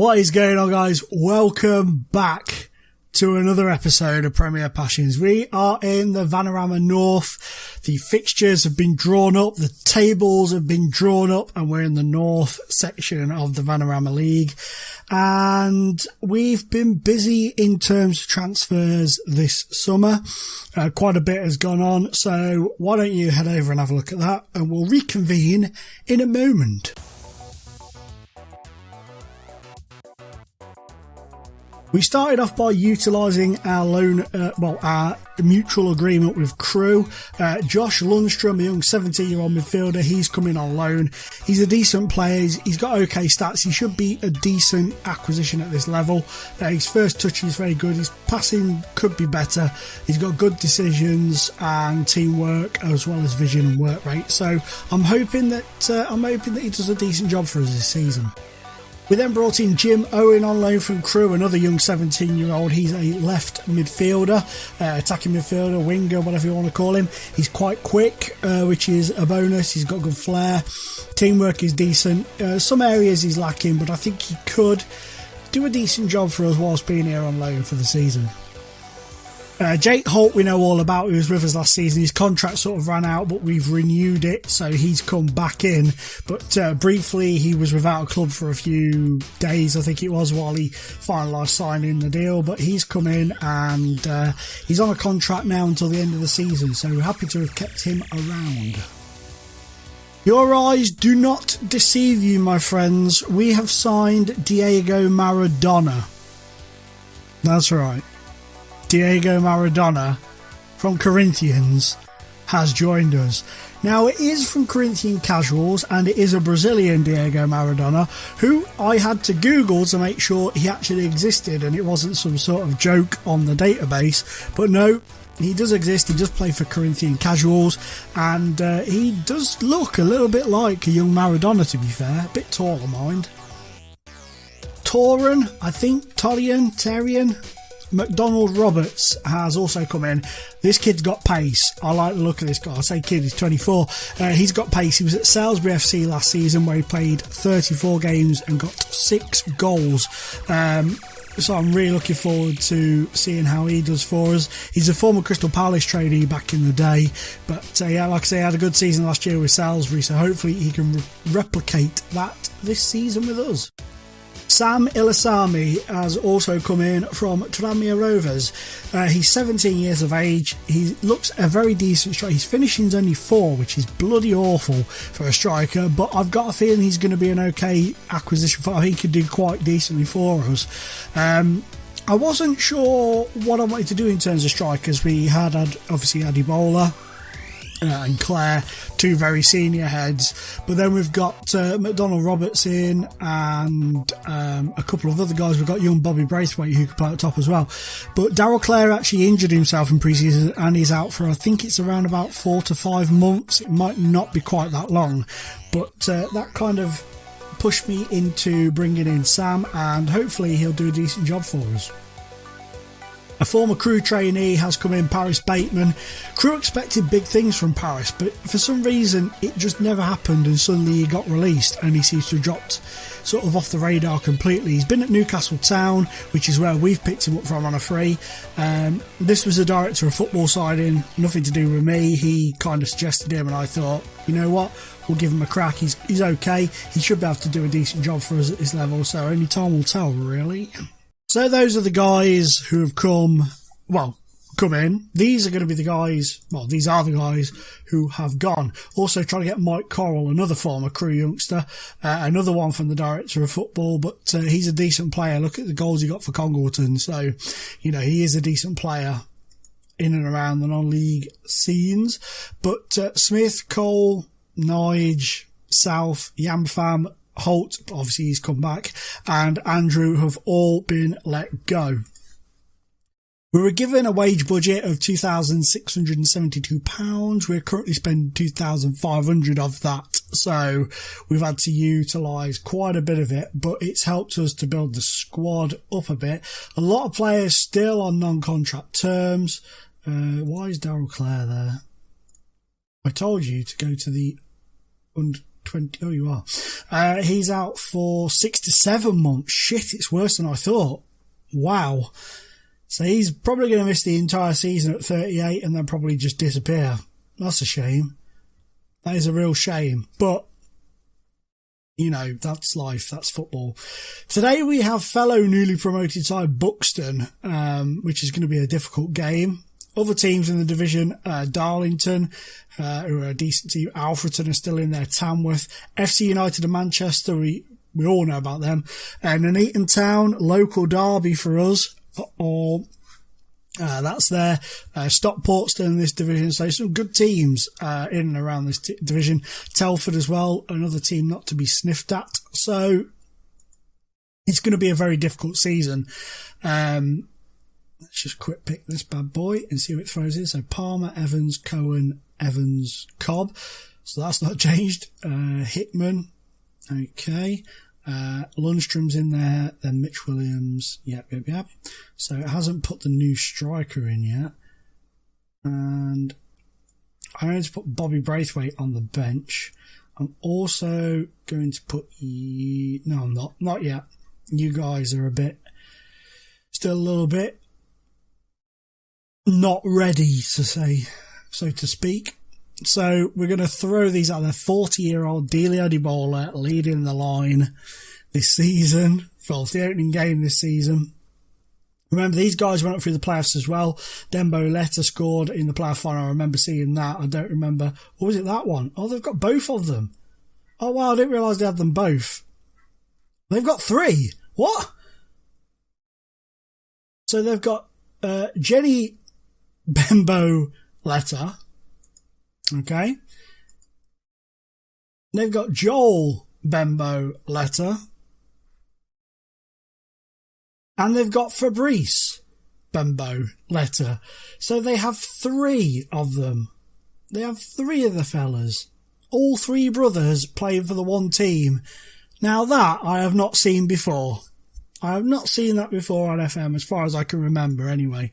What is going on, guys? Welcome back to another episode of Premier Passions. We are in the Vanarama North. The fixtures have been drawn up, the tables have been drawn up, and we're in the North section of the Vanarama League. And we've been busy in terms of transfers this summer. Quite a bit has gone on, so why don't you head over and have a look at that, and we'll reconvene in a moment. We started off by utilising our loan, our mutual agreement with Crew. Josh Lundstrom, a young 17-year-old midfielder, he's coming on loan. He's a decent player. He's got okay stats. He should be a decent acquisition at this level. His first touch is very good. His passing could be better. He's got good decisions and teamwork, as well as vision and work rate. So I'm hoping that he does a decent job for us this season. We then brought in Jim Owen on loan from Crew, another young 17-year-old. He's a left midfielder, attacking midfielder, winger, whatever you want to call him. He's quite quick, which is a bonus. He's got good flair. Teamwork is decent. Some areas he's lacking, but I think he could do a decent job for us whilst being here on loan for the season. Jake Holt we know all about. He was with us last season. His contract sort of ran out, but we've renewed it, so he's come back in. But briefly, he was without a club for a few days, I think it was, while he finalised signing the deal. But he's come in and he's on a contract now until the end of the season, so we're happy to have kept him around. Your eyes do not deceive you, my friends. We have signed Diego Maradona. That's right. Diego Maradona from Corinthians has joined us. Now, it is from Corinthian Casuals, and it is a Brazilian Diego Maradona, who I had to Google to make sure he actually existed and it wasn't some sort of joke on the database. But no, he does exist. He does play for Corinthian Casuals, and he does look a little bit like a young Maradona, to be fair. A bit taller, mind. Tyrion. McDonald Roberts has also come in. This kid's got pace. I like the look of this guy. I say kid, he's 24. He's got pace. He was at Salisbury FC last season, where he played 34 games and got 6 goals. So I'm really looking forward to seeing how he does for us. He's a former Crystal Palace trainee back in the day, but like I say, he had a good season last year with Salisbury, so hopefully he can replicate that this season with us. Sam Ilasami has also come in from Tranmere Rovers. He's 17 years of age. He looks a very decent striker. His finishing's only 4, which is bloody awful for a striker, but I've got a feeling he's going to be an okay acquisition for. I think he could do quite decently for us. I wasn't sure what I wanted to do in terms of strikers. We had obviously Adibola and Claire, 2 very senior heads, but then we've got McDonald Roberts in, and a couple of other guys. We've got young Bobby Braithwaite, who could play at top as well, but Daryl Clare actually injured himself in pre-season and he's out for, I think it's around about 4 to 5 months. It might not be quite that long, but that kind of pushed me into bringing in Sam, and hopefully he'll do a decent job for us. A former Crew trainee has come in, Paris Bateman. Crew expected big things from Paris, but for some reason it just never happened, and suddenly he got released and he seems to have dropped sort of off the radar completely. He's been at Newcastle Town, which is where we've picked him up from on a free. This was a director of football signing, nothing to do with me. He kind of suggested him, and I thought, you know what, we'll give him a crack. He's okay. He should be able to do a decent job for us at this level, so only time will tell, really. So those are the guys who have come in. These are going to be the guys, these are the guys who have gone. Also trying to get Mike Corral, another former Crew youngster, another one from the director of football, but he's a decent player. Look at the goals he got for Congleton. So, he is a decent player in and around the non-league scenes. But Smith, Cole, Nige, South, Yamfam, Holt, obviously he's come back, and Andrew have all been let go. We were given a wage budget of £2,672. We're currently spending £2,500 of that, so we've had to utilise quite a bit of it, but it's helped us to build the squad up a bit. A lot of players still on non-contract terms. Why is Daryl Clare there? I told you to go to the 20. Oh, you are. He's out for 6 to 7 months. Shit, it's worse than I thought. Wow. So he's probably going to miss the entire season at 38 and then probably just disappear. That's a shame. That is a real shame. But, you know, that's life. That's football. Today we have fellow newly promoted side Buxton, which is going to be a difficult game. Other teams in the division, Darlington, who are a decent team. Alfreton are still in there. Tamworth. FC United and Manchester, we all know about them. And Nuneaton Town, local derby for us. Or that's there. Stockport's still in this division. So some good teams in and around this division. Telford as well, another team not to be sniffed at. So it's going to be a very difficult season. Let's just quick pick this bad boy and see what it throws in. So Palmer, Evans, Cohen, Evans, Cobb. So that's not changed. Hickman. Okay. Lundstrom's in there. Then Mitch Williams. Yep. So it hasn't put the new striker in yet. And I'm going to put Bobby Braithwaite on the bench. I'm also going to put... No, I'm not. Not yet. You guys are still a little bit not ready to say, so to speak. So we're going to throw these out there. 40-year-old Delia Adibola leading the line this season. Well, it's the opening game this season. Remember, these guys went up through the playoffs as well. Dembo Letta scored in the playoff final. I remember seeing that. I don't remember. Or was it that one? Oh, they've got both of them. Oh, wow, I didn't realise they had them both. They've got 3. What? So they've got Jenny Bembo Letta. Okay. They've got Joel Bembo Letta. And they've got Fabrice Bembo Letta. So they have 3 of them. They have 3 of the fellas. All 3 brothers playing for the one team. Now that I have not seen before. I have not seen that before on FM as far as I can remember anyway.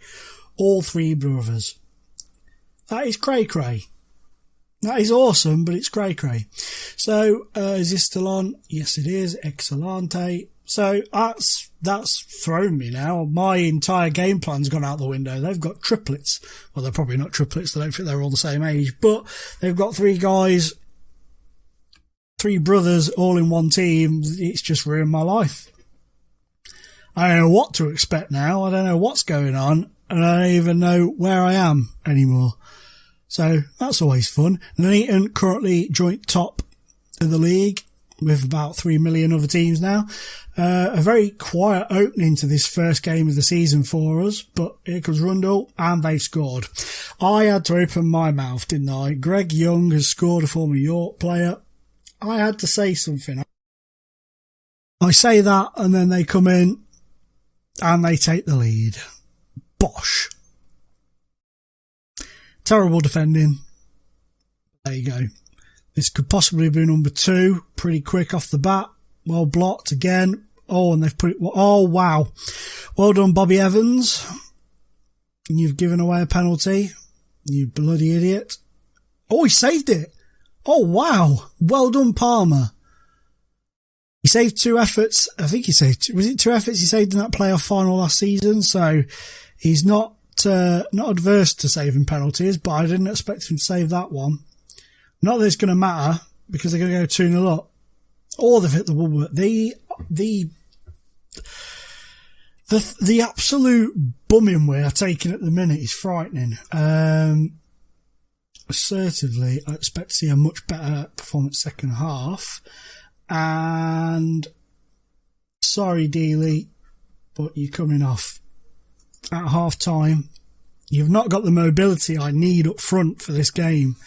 All 3 brothers. That is cray-cray. That is awesome, but it's cray-cray. So, is this still on? Yes, it is. Excellente. So, that's thrown me now. My entire game plan's gone out the window. They've got triplets. Well, they're probably not triplets. I don't think they're all the same age. But they've got 3 guys, 3 brothers, all in one team. It's just ruined my life. I don't know what to expect now. I don't know what's going on. And I don't even know where I am anymore. So that's always fun. Nuneaton currently joint top of the league with about 3 million other teams now. A very quiet opening to this first game of the season for us, but here comes Rundle and they've scored. I had to open my mouth, didn't I? Greg Young has scored, a former York player. I had to say something. I say that and then they come in and they take the lead. Bosh. Terrible defending. There you go. This could possibly be number 2. Pretty quick off the bat. Well blocked again. Oh, and they've put it... Oh, wow. Well done, Bobby Evans. You've given away a penalty. You bloody idiot. Oh, he saved it. Oh, wow. Well done, Palmer. He saved 2 efforts. I think he saved... Was it 2 efforts he saved in that playoff final last season? So he's not adverse to saving penalties, but I didn't expect him to save that one. Not that it's going to matter, because they're going to go 2-0 up. Or they've hit the woodwork. The absolute bumming we're taking at the minute is frightening. Assertively, I expect to see a much better performance second half. And sorry, Dealey, but you're coming off at half time. You've not got the mobility I need up front for this game.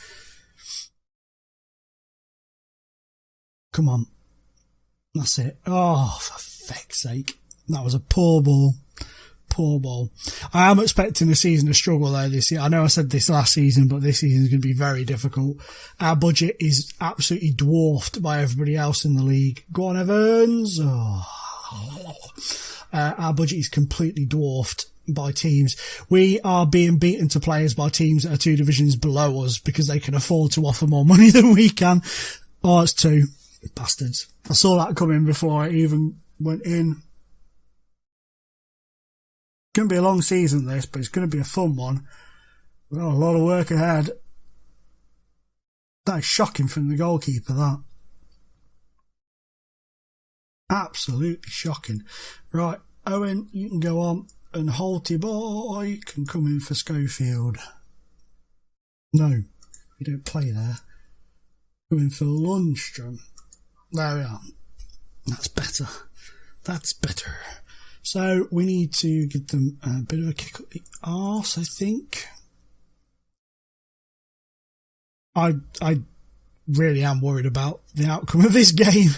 Come on. That's it. Oh, for feck's sake. That was a poor ball. Poor ball. I am expecting the season to struggle though this year. I know I said this last season, but this season is going to be very difficult. Our budget is absolutely dwarfed by everybody else in the league. Go on, Evans. Oh. Our budget is completely dwarfed by teams. We are being beaten to players by teams that are 2 divisions below us because they can afford to offer more money than we can. Oh, it's 2. Bastards. I saw that coming before I even went in. It's going to be a long season, this, but it's going to be a fun one. We've got a lot of work ahead. That is shocking from the goalkeeper, that. Absolutely shocking. Right, Owen, you can go on, and Holty boy can come in for Schofield. No, you don't play there. Come in for Lundstrom. There we are. That's better. That's better. So we need to give them a bit of a kick up the arse, I think. I really am worried about the outcome of this game.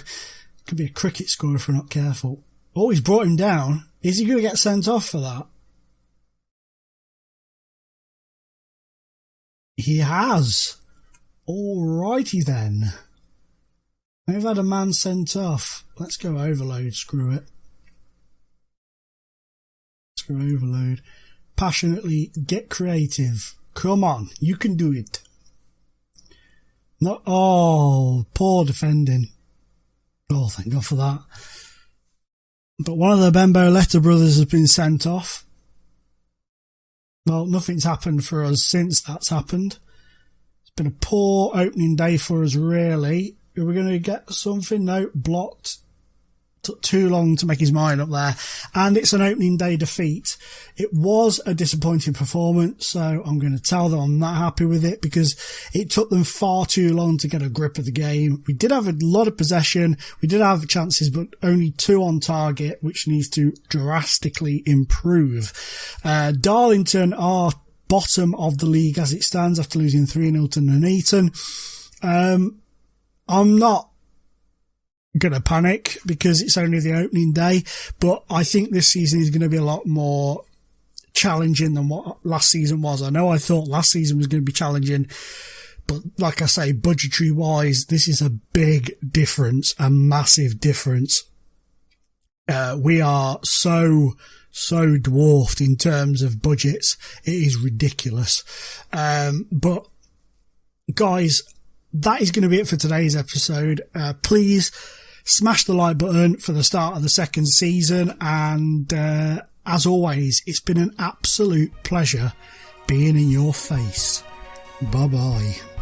Could be a cricket score if we're not careful. Oh, he's brought him down. Is he going to get sent off for that? He has. Alrighty then. They've had a man sent off. Let's go overload, screw it. Let's go overload. Passionately, get creative. Come on, you can do it. Not, oh, poor defending. Oh, thank God for that. But one of the Bembo Letta brothers has been sent off. Well, nothing's happened for us since that's happened. It's been a poor opening day for us, really. Are we going to get something? No, blocked. Took too long to make his mind up there. And it's an opening day defeat. It was a disappointing performance, so I'm going to tell them I'm not happy with it because it took them far too long to get a grip of the game. We did have a lot of possession. We did have chances, but only 2 on target, which needs to drastically improve. Darlington are bottom of the league as it stands after losing 3-0 to Nuneaton. I'm not going to panic because it's only the opening day, but I think this season is going to be a lot more challenging than what last season was. I know I thought last season was going to be challenging, but like I say, budgetary wise, this is a big difference, a massive difference. We are so dwarfed in terms of budgets. It is ridiculous. But guys, that is going to be it for today's episode. Please smash the like button for the start of the second season. And as always, it's been an absolute pleasure being in your face. Bye-bye.